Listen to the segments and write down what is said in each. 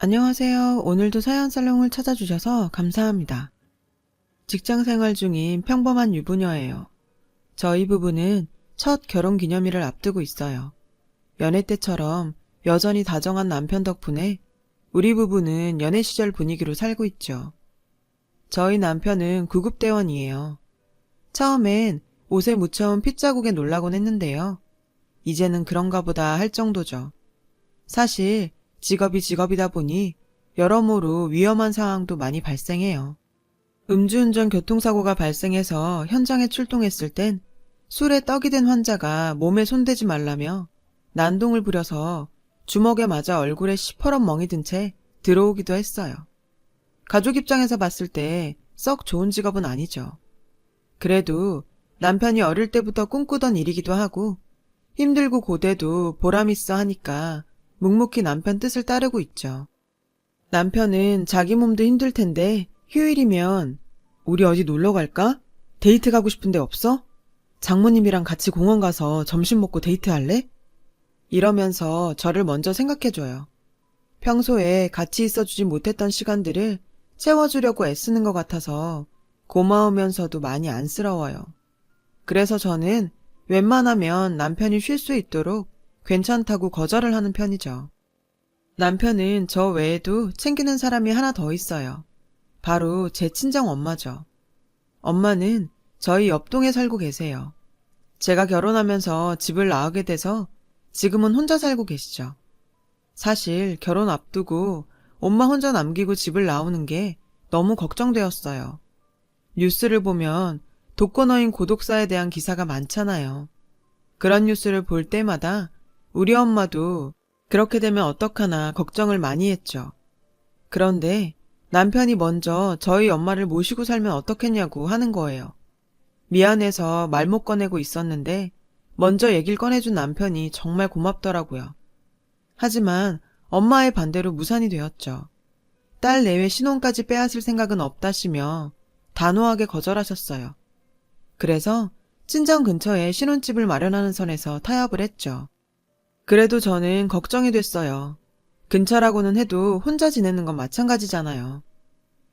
안녕하세요. 오늘도 사연 살롱을 찾아주셔서 감사합니다. 직장 생활 중인 평범한 유부녀예요. 저희 부부는 첫 결혼 기념일을 앞두고 있어요. 연애 때처럼 여전히 다정한 남편 덕분에 우리 부부는 연애 시절 분위기로 살고 있죠. 저희 남편은 구급대원이에요. 처음엔 옷에 묻혀온 핏자국에 놀라곤 했는데요. 이제는 그런가 보다 할 정도죠. 사실 직업이 직업이다 보니 여러모로 위험한 상황도 많이 발생해요. 음주운전 교통사고가 발생해서 현장에 출동했을 땐 술에 떡이 된 환자가 몸에 손대지 말라며 난동을 부려서 주먹에 맞아 얼굴에 시퍼런 멍이 든 채 들어오기도 했어요. 가족 입장에서 봤을 때 썩 좋은 직업은 아니죠. 그래도 남편이 어릴 때부터 꿈꾸던 일이기도 하고 힘들고 고돼도 보람있어 하니까 묵묵히 남편 뜻을 따르고 있죠. 남편은 자기 몸도 힘들 텐데 휴일이면 우리 어디 놀러 갈까? 데이트 가고 싶은데 없어? 장모님이랑 같이 공원 가서 점심 먹고 데이트할래? 이러면서 저를 먼저 생각해줘요. 평소에 같이 있어주지 못했던 시간들을 채워주려고 애쓰는 것 같아서 고마우면서도 많이 안쓰러워요. 그래서 저는 웬만하면 남편이 쉴 수 있도록 괜찮다고 거절을 하는 편이죠. 남편은 저 외에도 챙기는 사람이 하나 더 있어요. 바로 제 친정 엄마죠. 엄마는 저희 옆동에 살고 계세요. 제가 결혼하면서 집을 나가게 돼서 지금은 혼자 살고 계시죠. 사실 결혼 앞두고 엄마 혼자 남기고 집을 나오는 게 너무 걱정되었어요. 뉴스를 보면 독거노인 고독사에 대한 기사가 많잖아요. 그런 뉴스를 볼 때마다 우리 엄마도 그렇게 되면 어떡하나 걱정을 많이 했죠. 그런데 남편이 먼저 저희 엄마를 모시고 살면 어떻겠냐고 하는 거예요. 미안해서 말 못 꺼내고 있었는데 먼저 얘기를 꺼내준 남편이 정말 고맙더라고요. 하지만 엄마의 반대로 무산이 되었죠. 딸 내외 신혼까지 빼앗을 생각은 없다시며 단호하게 거절하셨어요. 그래서 친정 근처에 신혼집을 마련하는 선에서 타협을 했죠. 그래도 저는 걱정이 됐어요. 근처라고는 해도 혼자 지내는 건 마찬가지잖아요.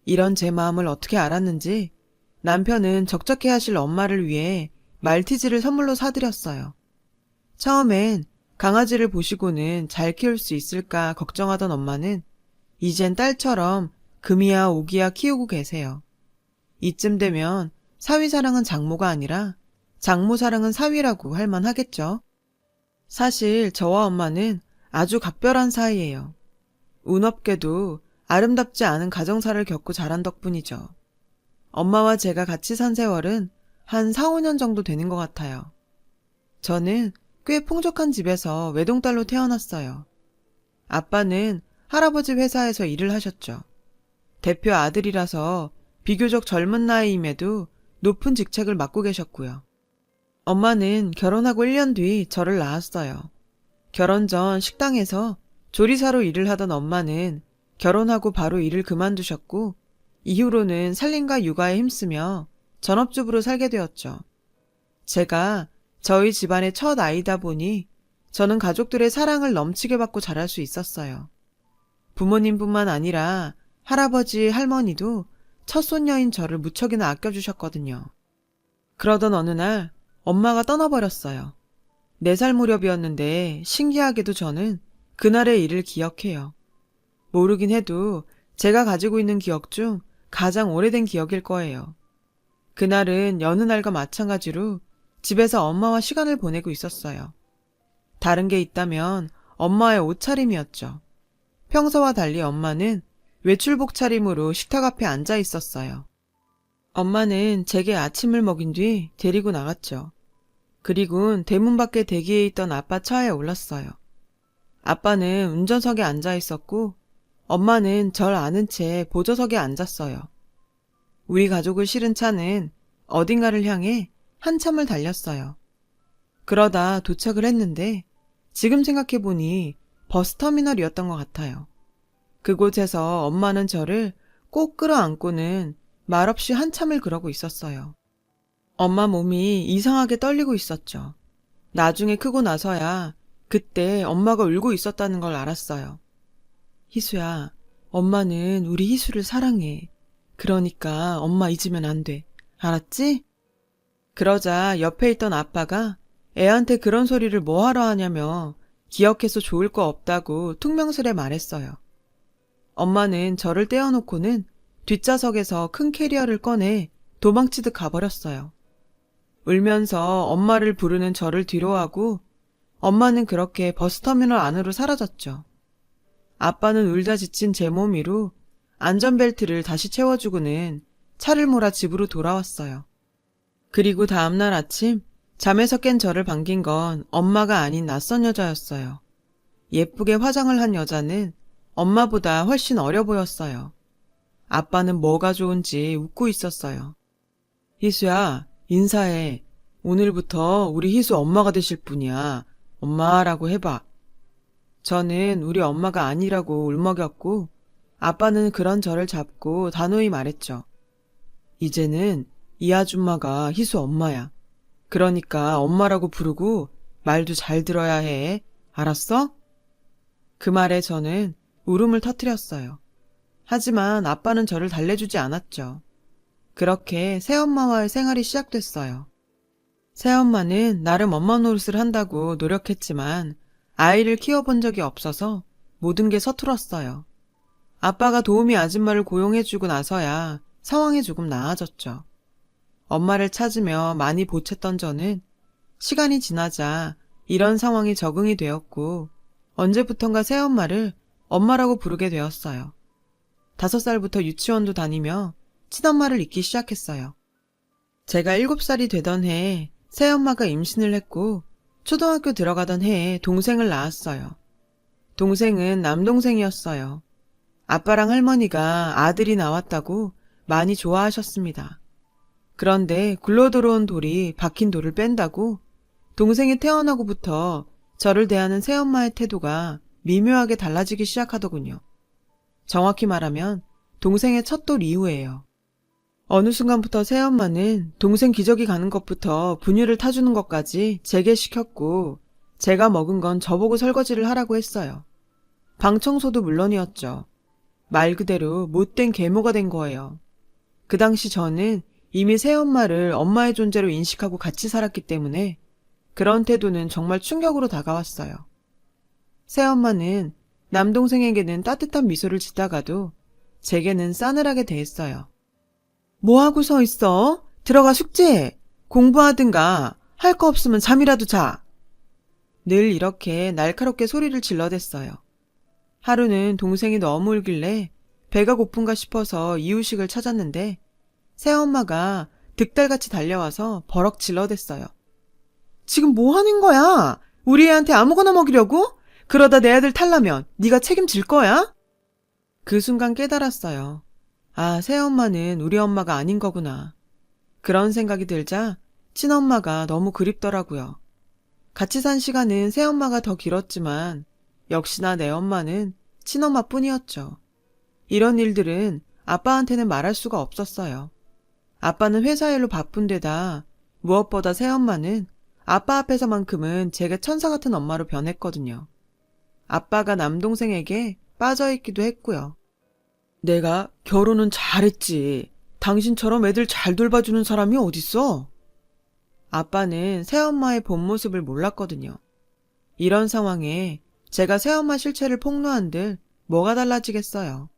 이런 제 마음을 어떻게 알았는지 남편은 적적해 하실 엄마를 위해 말티즈를 선물로 사드렸어요. 처음엔 강아지를 보시고는 잘 키울 수 있을까 걱정하던 엄마는 이젠 딸처럼 금이야 오기야 키우고 계세요. 이쯤 되면 사위 사랑은 장모가 아니라 장모 사랑은 사위라고 할 만하겠죠. 사실 저와 엄마는 아주 각별한 사이예요. 운 없게도 아름답지 않은 가정사를 겪고 자란 덕분이죠. 엄마와 제가 같이 산 세월은 한 4, 5년 정도 되는 것 같아요. 저는 꽤 풍족한 집에서 외동딸로 태어났어요. 아빠는 할아버지 회사에서 일을 하셨죠. 대표 아들이라서 비교적 젊은 나이임에도 높은 직책을 맡고 계셨고요. 엄마는 결혼하고 1년 뒤 저를 낳았어요. 결혼 전 식당에서 조리사로 일을 하던 엄마는 결혼하고 바로 일을 그만두셨고 이후로는 살림과 육아에 힘쓰며 전업주부로 살게 되었죠. 제가 저희 집안의 첫 아이다 보니 저는 가족들의 사랑을 넘치게 받고 자랄 수 있었어요. 부모님뿐만 아니라 할아버지, 할머니도 첫 손녀인 저를 무척이나 아껴주셨거든요. 그러던 어느 날 엄마가 떠나버렸어요. 4살 무렵이었는데 신기하게도 저는 그날의 일을 기억해요. 모르긴 해도 제가 가지고 있는 기억 중 가장 오래된 기억일 거예요. 그날은 여느 날과 마찬가지로 집에서 엄마와 시간을 보내고 있었어요. 다른 게 있다면 엄마의 옷차림이었죠. 평소와 달리 엄마는 외출복 차림으로 식탁 앞에 앉아 있었어요. 엄마는 제게 아침을 먹인 뒤 데리고 나갔죠. 그리곤 대문 밖에 대기해 있던 아빠 차에 올랐어요. 아빠는 운전석에 앉아 있었고 엄마는 절 아는 채 보조석에 앉았어요. 우리 가족을 실은 차는 어딘가를 향해 한참을 달렸어요. 그러다 도착을 했는데 지금 생각해보니 버스터미널이었던 것 같아요. 그곳에서 엄마는 저를 꼭 끌어안고는 말없이 한참을 그러고 있었어요. 엄마 몸이 이상하게 떨리고 있었죠. 나중에 크고 나서야 그때 엄마가 울고 있었다는 걸 알았어요. 희수야, 엄마는 우리 희수를 사랑해. 그러니까 엄마 잊으면 안 돼. 알았지? 그러자 옆에 있던 아빠가 애한테 그런 소리를 뭐하러 하냐며 기억해서 좋을 거 없다고 퉁명스레 말했어요. 엄마는 저를 떼어놓고는 뒷좌석에서 큰 캐리어를 꺼내 도망치듯 가버렸어요. 울면서 엄마를 부르는 저를 뒤로하고 엄마는 그렇게 버스터미널 안으로 사라졌죠. 아빠는 울다 지친 제 몸 위로 안전벨트를 다시 채워주고는 차를 몰아 집으로 돌아왔어요. 그리고 다음날 아침 잠에서 깬 저를 반긴 건 엄마가 아닌 낯선 여자였어요. 예쁘게 화장을 한 여자는 엄마보다 훨씬 어려 보였어요. 아빠는 뭐가 좋은지 웃고 있었어요. 희수야, 인사해. 오늘부터 우리 희수 엄마가 되실 분이야. 엄마라고 해봐. 저는 우리 엄마가 아니라고 울먹였고 아빠는 그런 저를 잡고 단호히 말했죠. 이제는 이 아줌마가 희수 엄마야. 그러니까 엄마라고 부르고 말도 잘 들어야 해. 알았어? 그 말에 저는 울음을 터뜨렸어요. 하지만 아빠는 저를 달래주지 않았죠. 그렇게 새엄마와의 생활이 시작됐어요. 새엄마는 나름 엄마 노릇을 한다고 노력했지만 아이를 키워본 적이 없어서 모든 게 서툴었어요. 아빠가 도우미 아줌마를 고용해주고 나서야 상황이 조금 나아졌죠. 엄마를 찾으며 많이 보챘던 저는 시간이 지나자 이런 상황이 적응이 되었고 언제부턴가 새엄마를 엄마라고 부르게 되었어요. 5살부터 유치원도 다니며 친엄마를 잊기 시작했어요. 제가 7살이 되던 해에 새엄마가 임신을 했고 초등학교 들어가던 해에 동생을 낳았어요. 동생은 남동생이었어요. 아빠랑 할머니가 아들이 나왔다고 많이 좋아하셨습니다. 그런데 굴러 들어온 돌이 박힌 돌을 뺀다고 동생이 태어나고부터 저를 대하는 새엄마의 태도가 미묘하게 달라지기 시작하더군요. 정확히 말하면 동생의 첫 돌 이후예요. 어느 순간부터 새엄마는 동생 기저귀 가는 것부터 분유를 타주는 것까지 제게 시켰고 제가 먹은 건 저보고 설거지를 하라고 했어요. 방 청소도 물론이었죠. 말 그대로 못된 계모가 된 거예요. 그 당시 저는 이미 새엄마를 엄마의 존재로 인식하고 같이 살았기 때문에 그런 태도는 정말 충격으로 다가왔어요. 새엄마는 남동생에게는 따뜻한 미소를 짓다가도 제게는 싸늘하게 대했어요. 뭐하고 서 있어? 들어가 숙제해. 공부하든가 할 거 없으면 잠이라도 자. 늘 이렇게 날카롭게 소리를 질러댔어요. 하루는 동생이 너무 울길래 배가 고픈가 싶어서 이유식을 찾았는데 새엄마가 득달같이 달려와서 버럭 질러댔어요. 지금 뭐 하는 거야? 우리 애한테 아무거나 먹이려고? 그러다 내 아들 탈라면 네가 책임질 거야? 그 순간 깨달았어요. 아, 새엄마는 우리 엄마가 아닌 거구나. 그런 생각이 들자 친엄마가 너무 그립더라고요. 같이 산 시간은 새엄마가 더 길었지만 역시나 내 엄마는 친엄마뿐이었죠. 이런 일들은 아빠한테는 말할 수가 없었어요. 아빠는 회사 일로 바쁜 데다 무엇보다 새엄마는 아빠 앞에서만큼은 제게 천사 같은 엄마로 변했거든요. 아빠가 남동생에게 빠져있기도 했고요. 내가 결혼은 잘했지. 당신처럼 애들 잘 돌봐주는 사람이 어딨어? 아빠는 새엄마의 본 모습을 몰랐거든요. 이런 상황에 제가 새엄마 실체를 폭로한들 뭐가 달라지겠어요.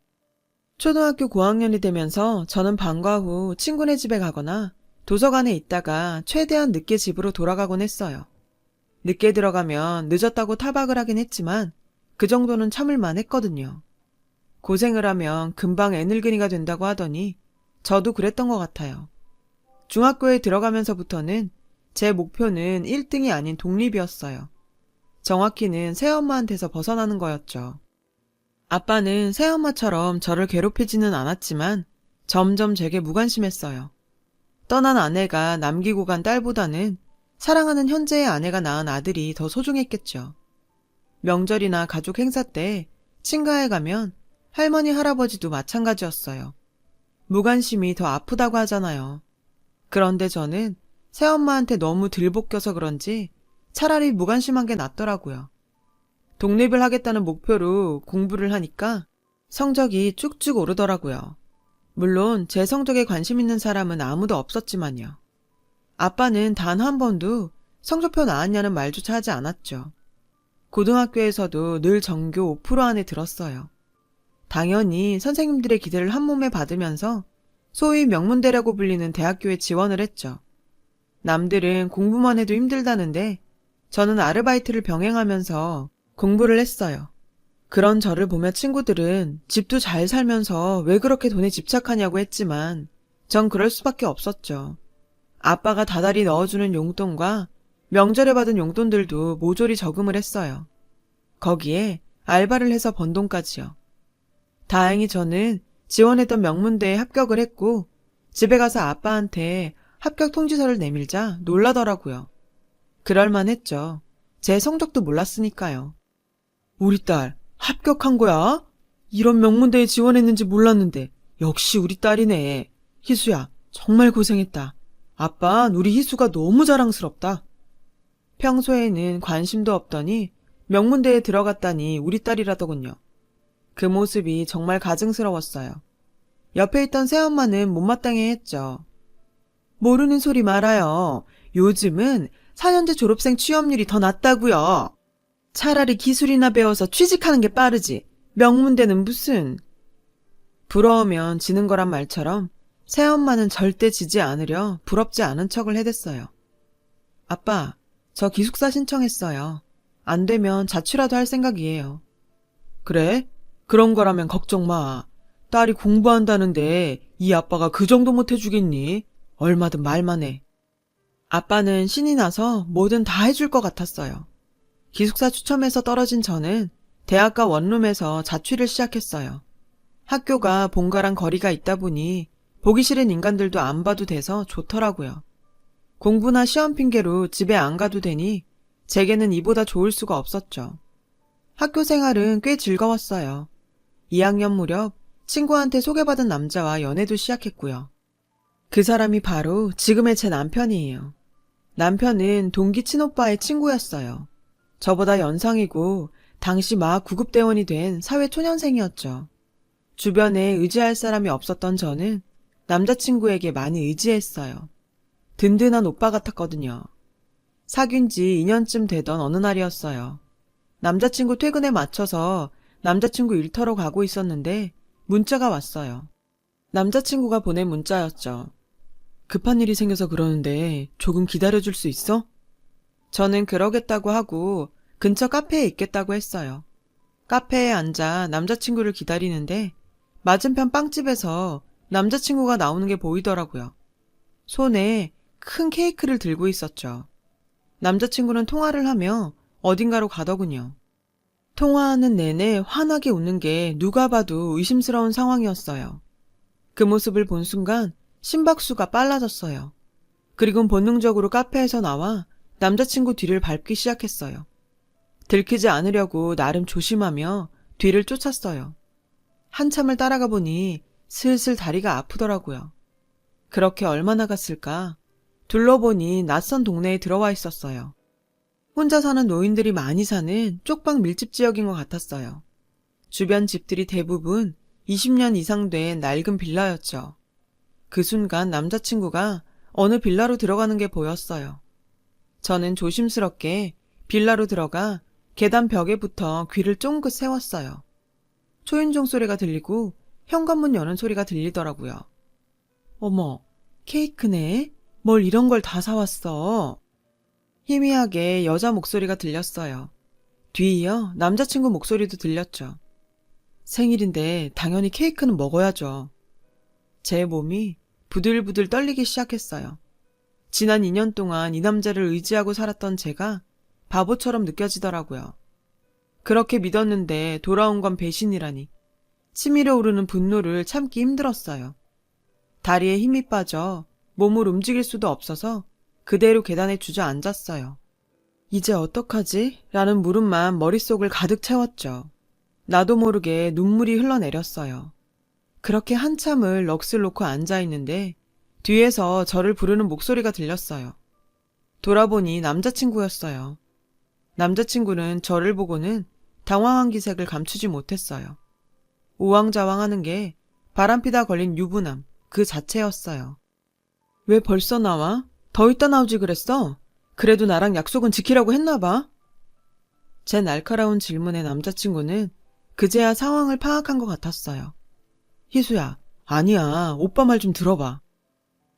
초등학교 고학년이 되면서 저는 방과 후 친구네 집에 가거나 도서관에 있다가 최대한 늦게 집으로 돌아가곤 했어요. 늦게 들어가면 늦었다고 타박을 하긴 했지만 그 정도는 참을만 했거든요. 고생을 하면 금방 애늙은이가 된다고 하더니 저도 그랬던 것 같아요. 중학교에 들어가면서부터는 제 목표는 1등이 아닌 독립이었어요. 정확히는 새엄마한테서 벗어나는 거였죠. 아빠는 새엄마처럼 저를 괴롭히지는 않았지만 점점 제게 무관심했어요. 떠난 아내가 남기고 간 딸보다는 사랑하는 현재의 아내가 낳은 아들이 더 소중했겠죠. 명절이나 가족 행사 때 친가에 가면 할머니 할아버지도 마찬가지였어요. 무관심이 더 아프다고 하잖아요. 그런데 저는 새엄마한테 너무 들볶여서 그런지 차라리 무관심한 게 낫더라고요. 독립을 하겠다는 목표로 공부를 하니까 성적이 쭉쭉 오르더라고요. 물론 제 성적에 관심 있는 사람은 아무도 없었지만요. 아빠는 단 한 번도 성적표 나왔냐는 말조차 하지 않았죠. 고등학교에서도 늘 전교 5% 안에 들었어요. 당연히 선생님들의 기대를 한몸에 받으면서 소위 명문대라고 불리는 대학교에 지원을 했죠. 남들은 공부만 해도 힘들다는데 저는 아르바이트를 병행하면서 공부를 했어요. 그런 저를 보며 친구들은 집도 잘 살면서 왜 그렇게 돈에 집착하냐고 했지만 전 그럴 수밖에 없었죠. 아빠가 다달이 넣어주는 용돈과 명절에 받은 용돈들도 모조리 저금을 했어요. 거기에 알바를 해서 번 돈까지요. 다행히 저는 지원했던 명문대에 합격을 했고 집에 가서 아빠한테 합격 통지서를 내밀자 놀라더라고요. 그럴만했죠. 제 성적도 몰랐으니까요. 우리 딸 합격한 거야? 이런 명문대에 지원했는지 몰랐는데 역시 우리 딸이네. 희수야 정말 고생했다. 아빤 우리 희수가 너무 자랑스럽다. 평소에는 관심도 없더니 명문대에 들어갔다니 우리 딸이라더군요. 그 모습이 정말 가증스러웠어요. 옆에 있던 새엄마는 못마땅해 했죠. 모르는 소리 말아요. 요즘은 4년제 졸업생 취업률이 더 낮다고요. 차라리 기술이나 배워서 취직하는 게 빠르지. 명문대는 무슨. 부러우면 지는 거란 말처럼 새엄마는 절대 지지 않으려 부럽지 않은 척을 해댔어요. 아빠, 저 기숙사 신청했어요. 안 되면 자취라도 할 생각이에요. 그래? 그런 거라면 걱정 마. 딸이 공부한다는데 이 아빠가 그 정도 못 해주겠니? 얼마든 말만 해. 아빠는 신이 나서 뭐든 다 해줄 것 같았어요. 기숙사 추첨에서 떨어진 저는 대학가 원룸에서 자취를 시작했어요. 학교가 본가랑 거리가 있다 보니 보기 싫은 인간들도 안 봐도 돼서 좋더라고요. 공부나 시험 핑계로 집에 안 가도 되니 제게는 이보다 좋을 수가 없었죠. 학교 생활은 꽤 즐거웠어요. 2학년 무렵 친구한테 소개받은 남자와 연애도 시작했고요. 그 사람이 바로 지금의 제 남편이에요. 남편은 동기 친오빠의 친구였어요. 저보다 연상이고 당시 막 구급대원이 된 사회초년생이었죠. 주변에 의지할 사람이 없었던 저는 남자친구에게 많이 의지했어요. 든든한 오빠 같았거든요. 사귄 지 2년쯤 되던 어느 날이었어요. 남자친구 퇴근에 맞춰서 남자친구 일터로 가고 있었는데 문자가 왔어요. 남자친구가 보낸 문자였죠. 급한 일이 생겨서 그러는데 조금 기다려줄 수 있어? 저는 그러겠다고 하고 근처 카페에 있겠다고 했어요. 카페에 앉아 남자친구를 기다리는데 맞은편 빵집에서 남자친구가 나오는 게 보이더라고요. 손에 큰 케이크를 들고 있었죠. 남자친구는 통화를 하며 어딘가로 가더군요. 통화하는 내내 환하게 웃는 게 누가 봐도 의심스러운 상황이었어요. 그 모습을 본 순간 심박수가 빨라졌어요. 그리곤 본능적으로 카페에서 나와 남자친구 뒤를 밟기 시작했어요. 들키지 않으려고 나름 조심하며 뒤를 쫓았어요. 한참을 따라가 보니 슬슬 다리가 아프더라고요. 그렇게 얼마나 갔을까? 둘러보니 낯선 동네에 들어와 있었어요. 혼자 사는 노인들이 많이 사는 쪽방 밀집 지역인 것 같았어요. 주변 집들이 대부분 20년 이상 된 낡은 빌라였죠. 그 순간 남자친구가 어느 빌라로 들어가는 게 보였어요. 저는 조심스럽게 빌라로 들어가 계단 벽에 붙어 귀를 쫑긋 세웠어요. 초인종 소리가 들리고 현관문 여는 소리가 들리더라고요. 어머, 케이크네? 뭘 이런 걸 다 사왔어? 희미하게 여자 목소리가 들렸어요. 뒤이어 남자친구 목소리도 들렸죠. 생일인데 당연히 케이크는 먹어야죠. 제 몸이 부들부들 떨리기 시작했어요. 지난 2년 동안 이 남자를 의지하고 살았던 제가 바보처럼 느껴지더라고요. 그렇게 믿었는데 돌아온 건 배신이라니. 치밀어 오르는 분노를 참기 힘들었어요. 다리에 힘이 빠져 몸을 움직일 수도 없어서 그대로 계단에 주저앉았어요. 이제 어떡하지? 라는 물음만 머릿속을 가득 채웠죠. 나도 모르게 눈물이 흘러내렸어요. 그렇게 한참을 넋을 놓고 앉아있는데 뒤에서 저를 부르는 목소리가 들렸어요. 돌아보니 남자친구였어요. 남자친구는 저를 보고는 당황한 기색을 감추지 못했어요. 우왕좌왕하는 게 바람피다 걸린 유부남 그 자체였어요. 왜 벌써 나와? 더 있다 나오지 그랬어? 그래도 나랑 약속은 지키라고 했나 봐. 제 날카로운 질문에 남자친구는 그제야 상황을 파악한 것 같았어요. 희수야, 아니야. 오빠 말 좀 들어봐.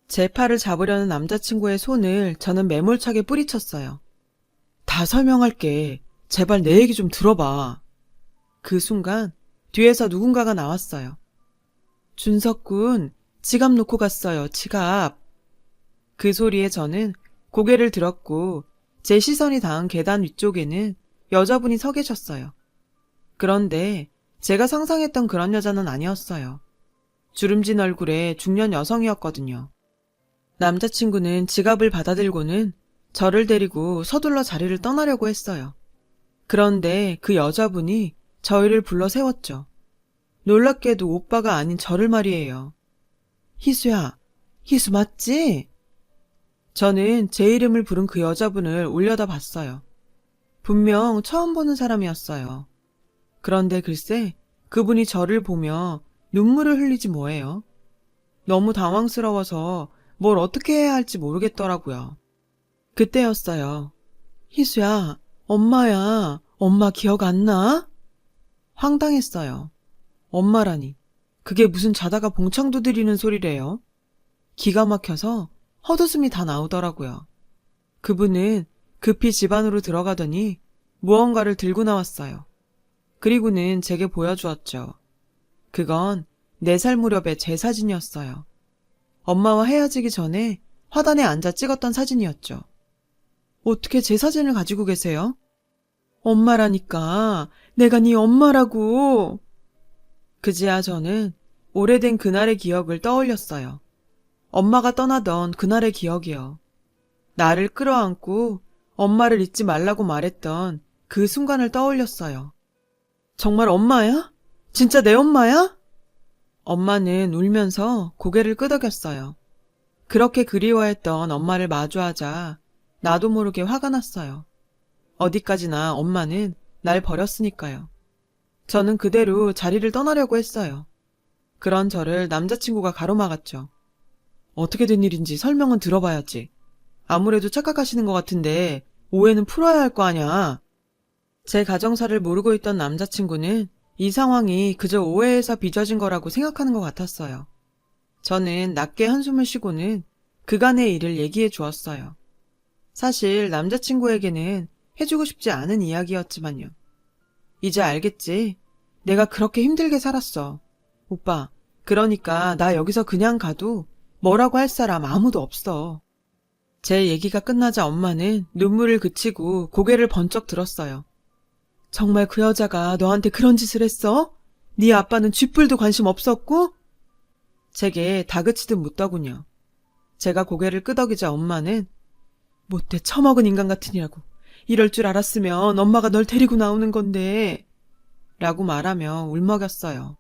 제 팔을 잡으려는 남자친구의 손을 저는 매몰차게 뿌리쳤어요. 다 설명할게. 제발 내 얘기 좀 들어봐. 그 순간 뒤에서 누군가가 나왔어요. 준석군, 지갑 놓고 갔어요. 지갑. 그 소리에 저는 고개를 들었고 제 시선이 닿은 계단 위쪽에는 여자분이 서 계셨어요. 그런데 제가 상상했던 그런 여자는 아니었어요. 주름진 얼굴의 중년 여성이었거든요. 남자친구는 지갑을 받아들고는 저를 데리고 서둘러 자리를 떠나려고 했어요. 그런데 그 여자분이 저희를 불러 세웠죠. 놀랍게도 오빠가 아닌 저를 말이에요. 희수야, 희수 맞지? 저는 제 이름을 부른 그 여자분을 올려다봤어요. 분명 처음 보는 사람이었어요. 그런데 글쎄 그분이 저를 보며 눈물을 흘리지 뭐예요. 너무 당황스러워서 뭘 어떻게 해야 할지 모르겠더라고요. 그때였어요. 희수야, 엄마야, 엄마 기억 안 나? 황당했어요. 엄마라니, 그게 무슨 자다가 봉창 두드리는 소리래요? 기가 막혀서 헛웃음이 다 나오더라고요. 그분은 급히 집 안으로 들어가더니 무언가를 들고 나왔어요. 그리고는 제게 보여주었죠. 그건 4살 무렵의 제 사진이었어요. 엄마와 헤어지기 전에 화단에 앉아 찍었던 사진이었죠. 어떻게 제 사진을 가지고 계세요? 엄마라니까. 내가 네 엄마라고. 그제야 저는 오래된 그날의 기억을 떠올렸어요. 엄마가 떠나던 그날의 기억이요. 나를 끌어안고 엄마를 잊지 말라고 말했던 그 순간을 떠올렸어요. 정말 엄마야? 진짜 내 엄마야? 엄마는 울면서 고개를 끄덕였어요. 그렇게 그리워했던 엄마를 마주하자 나도 모르게 화가 났어요. 어디까지나 엄마는 날 버렸으니까요. 저는 그대로 자리를 떠나려고 했어요. 그런 저를 남자친구가 가로막았죠. 어떻게 된 일인지 설명은 들어봐야지. 아무래도 착각하시는 것 같은데 오해는 풀어야 할 거 아냐. 제 가정사를 모르고 있던 남자친구는 이 상황이 그저 오해에서 빚어진 거라고 생각하는 것 같았어요. 저는 낮게 한숨을 쉬고는 그간의 일을 얘기해 주었어요. 사실 남자친구에게는 해주고 싶지 않은 이야기였지만요. 이제 알겠지? 내가 그렇게 힘들게 살았어. 오빠, 그러니까 나 여기서 그냥 가도 뭐라고 할 사람 아무도 없어. 제 얘기가 끝나자 엄마는 눈물을 그치고 고개를 번쩍 들었어요. 정말 그 여자가 너한테 그런 짓을 했어? 네 아빠는 쥐뿔도 관심 없었고? 제게 다그치듯 묻더군요. 제가 고개를 끄덕이자 엄마는 못돼 처먹은 인간 같으니라고. 이럴 줄 알았으면 엄마가 널 데리고 나오는 건데 라고 말하며 울먹였어요.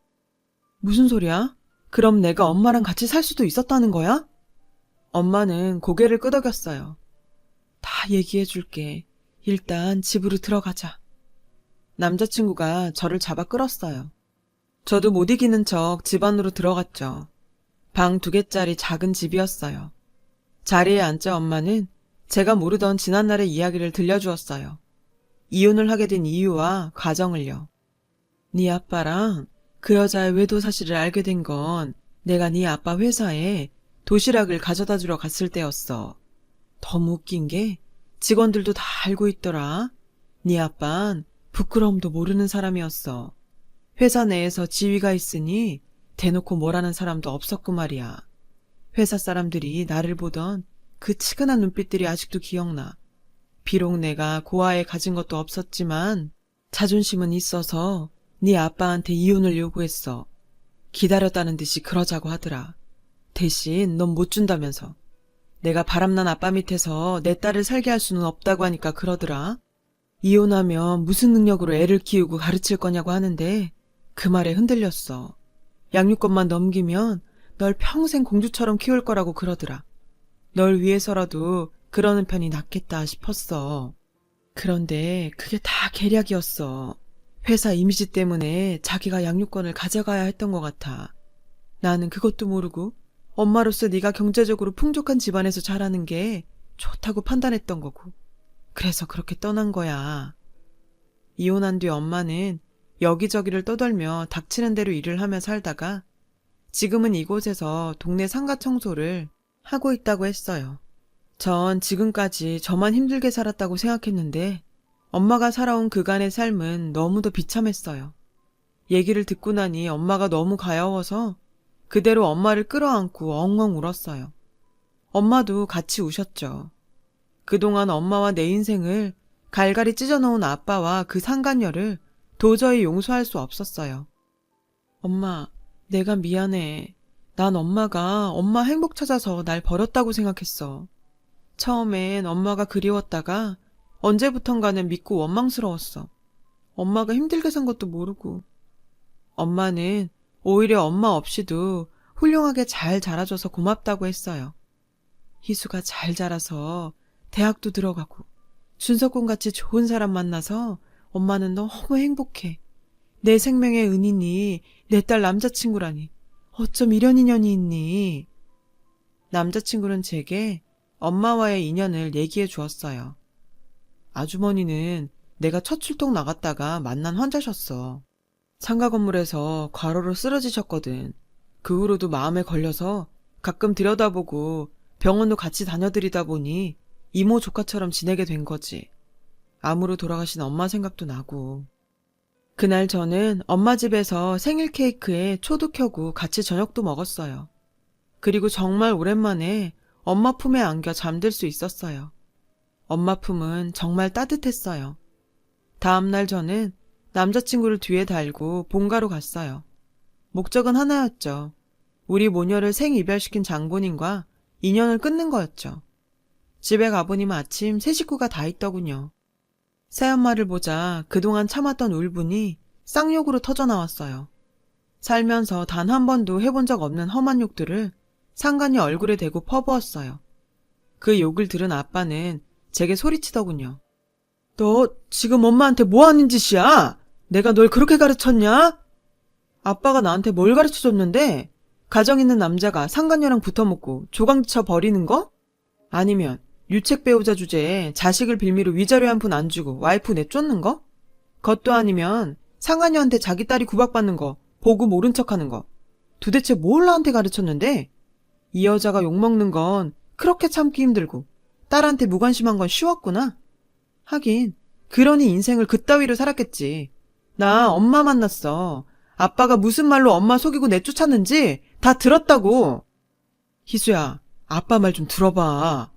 무슨 소리야? 그럼 내가 엄마랑 같이 살 수도 있었다는 거야? 엄마는 고개를 끄덕였어요. 다 얘기해 줄게. 일단 집으로 들어가자. 남자친구가 저를 잡아 끌었어요. 저도 못 이기는 척 집 안으로 들어갔죠. 방 2개짜리 작은 집이었어요. 자리에 앉자 엄마는 제가 모르던 지난날의 이야기를 들려주었어요. 이혼을 하게 된 이유와 과정을요. 네 아빠랑 그 여자의 외도 사실을 알게 된 건 내가 네 아빠 회사에 도시락을 가져다 주러 갔을 때였어. 너무 웃긴 게 직원들도 다 알고 있더라. 네 아빤 부끄러움도 모르는 사람이었어. 회사 내에서 지위가 있으니 대놓고 뭐라는 사람도 없었고 말이야. 회사 사람들이 나를 보던 그 치근한 눈빛들이 아직도 기억나. 비록 내가 고아에 가진 것도 없었지만 자존심은 있어서 네 아빠한테 이혼을 요구했어. 기다렸다는 듯이 그러자고 하더라. 대신 넌 못 준다면서. 내가 바람난 아빠 밑에서 내 딸을 살게 할 수는 없다고 하니까 그러더라. 이혼하면 무슨 능력으로 애를 키우고 가르칠 거냐고 하는데 그 말에 흔들렸어. 양육권만 넘기면 널 평생 공주처럼 키울 거라고 그러더라. 널 위해서라도 그러는 편이 낫겠다 싶었어. 그런데 그게 다 계략이었어. 회사 이미지 때문에 자기가 양육권을 가져가야 했던 것 같아. 나는 그것도 모르고 엄마로서 네가 경제적으로 풍족한 집안에서 자라는 게 좋다고 판단했던 거고. 그래서 그렇게 떠난 거야. 이혼한 뒤 엄마는 여기저기를 떠돌며 닥치는 대로 일을 하며 살다가 지금은 이곳에서 동네 상가 청소를 하고 있다고 했어요. 전 지금까지 저만 힘들게 살았다고 생각했는데 엄마가 살아온 그간의 삶은 너무도 비참했어요. 얘기를 듣고 나니 엄마가 너무 가여워서 그대로 엄마를 끌어안고 엉엉 울었어요. 엄마도 같이 우셨죠. 그동안 엄마와 내 인생을 갈갈이 찢어놓은 아빠와 그 상간녀를 도저히 용서할 수 없었어요. 엄마, 내가 미안해. 난 엄마가 엄마 행복 찾아서 날 버렸다고 생각했어. 처음엔 엄마가 그리웠다가 언제부턴가는 믿고 원망스러웠어. 엄마가 힘들게 산 것도 모르고. 엄마는 오히려 엄마 없이도 훌륭하게 잘 자라줘서 고맙다고 했어요. 희수가 잘 자라서 대학도 들어가고 준석군같이 좋은 사람 만나서 엄마는 너무 행복해. 내 생명의 은인이 내 딸 남자친구라니. 어쩜 이런 인연이 있니? 남자친구는 제게 엄마와의 인연을 얘기해 주었어요. 아주머니는 내가 첫 출동 나갔다가 만난 환자셨어. 상가 건물에서 과로로 쓰러지셨거든. 그 후로도 마음에 걸려서 가끔 들여다보고 병원도 같이 다녀드리다 보니 이모 조카처럼 지내게 된 거지. 암으로 돌아가신 엄마 생각도 나고. 그날 저는 엄마 집에서 생일 케이크에 초도 켜고 같이 저녁도 먹었어요. 그리고 정말 오랜만에 엄마 품에 안겨 잠들 수 있었어요. 엄마 품은 정말 따뜻했어요. 다음날 저는 남자친구를 뒤에 달고 본가로 갔어요. 목적은 하나였죠. 우리 모녀를 생이별시킨 장본인과 인연을 끊는 거였죠. 집에 가보니 마침 새 식구가 다 있더군요. 새엄마를 보자 그동안 참았던 울분이 쌍욕으로 터져나왔어요. 살면서 단 한 번도 해본 적 없는 험한 욕들을 상간녀 얼굴에 대고 퍼부었어요. 그 욕을 들은 아빠는 제게 소리치더군요. 너 지금 엄마한테 뭐 하는 짓이야? 내가 널 그렇게 가르쳤냐? 아빠가 나한테 뭘 가르쳐줬는데? 가정 있는 남자가 상간녀랑 붙어먹고 조강쳐 버리는 거? 아니면 유책 배우자 주제에 자식을 빌미로 위자료 한 푼 안 주고 와이프 내쫓는 거? 그것도 아니면 상간녀한테 자기 딸이 구박받는 거 보고 모른 척하는 거. 도대체 뭘 나한테 가르쳤는데? 이 여자가 욕먹는 건 그렇게 참기 힘들고 딸한테 무관심한 건 쉬웠구나. 하긴 그러니 인생을 그따위로 살았겠지. 나 엄마 만났어. 아빠가 무슨 말로 엄마 속이고 내쫓았는지 다 들었다고. 희수야, 아빠 말 좀 들어봐.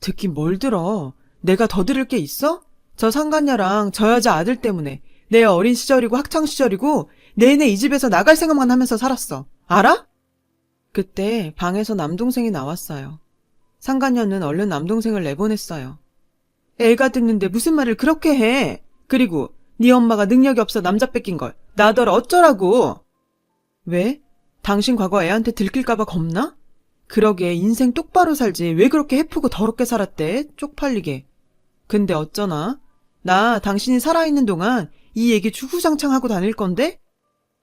듣긴 뭘 들어. 내가 더 들을 게 있어? 저 상간녀랑 저 여자 아들 때문에 내 어린 시절이고 학창시절이고 내내 이 집에서 나갈 생각만 하면서 살았어. 알아? 그때 방에서 남동생이 나왔어요. 상간녀는 얼른 남동생을 내보냈어요. 애가 듣는데 무슨 말을 그렇게 해. 그리고 네 엄마가 능력이 없어 남자 뺏긴 걸 나더러 어쩌라고. 왜? 당신 과거 애한테 들킬까봐 겁나? 그러게 인생 똑바로 살지 왜 그렇게 해프고 더럽게 살았대? 쪽팔리게. 근데 어쩌나? 나 당신이 살아있는 동안 이 얘기 주구장창 하고 다닐 건데?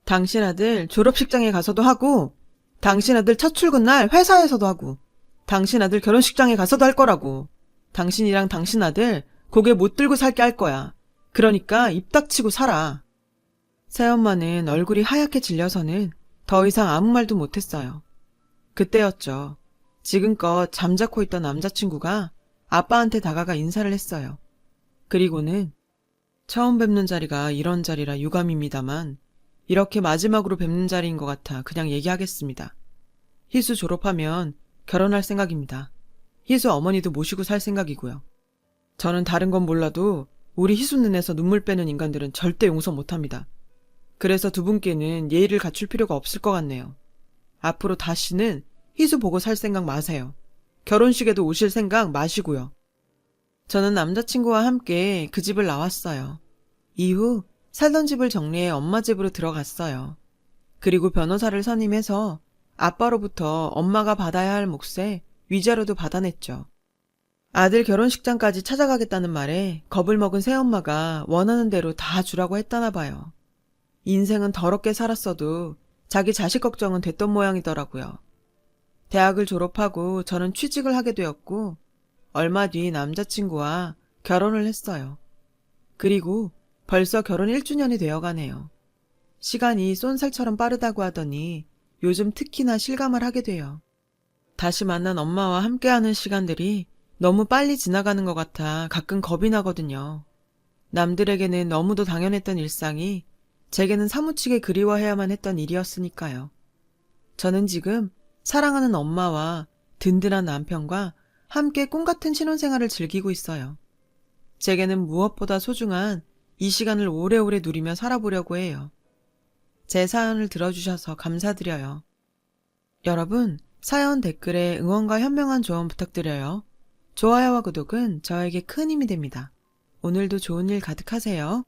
당신 아들 졸업식장에 가서도 하고 당신 아들 첫 출근 날 회사에서도 하고 당신 아들 결혼식장에 가서도 할 거라고. 당신이랑 당신 아들 고개 못 들고 살게 할 거야. 그러니까 입 닥치고 살아. 새엄마는 얼굴이 하얗게 질려서는 더 이상 아무 말도 못했어요. 그때였죠. 지금껏 잠자코 있던 남자친구가 아빠한테 다가가 인사를 했어요. 그리고는 처음 뵙는 자리가 이런 자리라 유감입니다만 이렇게 마지막으로 뵙는 자리인 것 같아 그냥 얘기하겠습니다. 희수 졸업하면 결혼할 생각입니다. 희수 어머니도 모시고 살 생각이고요. 저는 다른 건 몰라도 우리 희수 눈에서 눈물 빼는 인간들은 절대 용서 못합니다. 그래서 두 분께는 예의를 갖출 필요가 없을 것 같네요. 앞으로 다시는 희수 보고 살 생각 마세요. 결혼식에도 오실 생각 마시고요. 저는 남자친구와 함께 그 집을 나왔어요. 이후 살던 집을 정리해 엄마 집으로 들어갔어요. 그리고 변호사를 선임해서 아빠로부터 엄마가 받아야 할 몫에 위자료도 받아냈죠. 아들 결혼식장까지 찾아가겠다는 말에 겁을 먹은 새엄마가 원하는 대로 다 주라고 했다나 봐요. 인생은 더럽게 살았어도 자기 자식 걱정은 됐던 모양이더라고요. 대학을 졸업하고 저는 취직을 하게 되었고 얼마 뒤 남자친구와 결혼을 했어요. 그리고 벌써 결혼 1주년이 되어가네요. 시간이 쏜살처럼 빠르다고 하더니 요즘 특히나 실감을 하게 돼요. 다시 만난 엄마와 함께하는 시간들이 너무 빨리 지나가는 것 같아 가끔 겁이 나거든요. 남들에게는 너무도 당연했던 일상이 제게는 사무치게 그리워해야만 했던 일이었으니까요. 저는 지금 사랑하는 엄마와 든든한 남편과 함께 꿈같은 신혼생활을 즐기고 있어요. 제게는 무엇보다 소중한 이 시간을 오래오래 누리며 살아보려고 해요. 제 사연을 들어주셔서 감사드려요. 여러분, 사연 댓글에 응원과 현명한 조언 부탁드려요. 좋아요와 구독은 저에게 큰 힘이 됩니다. 오늘도 좋은 일 가득하세요.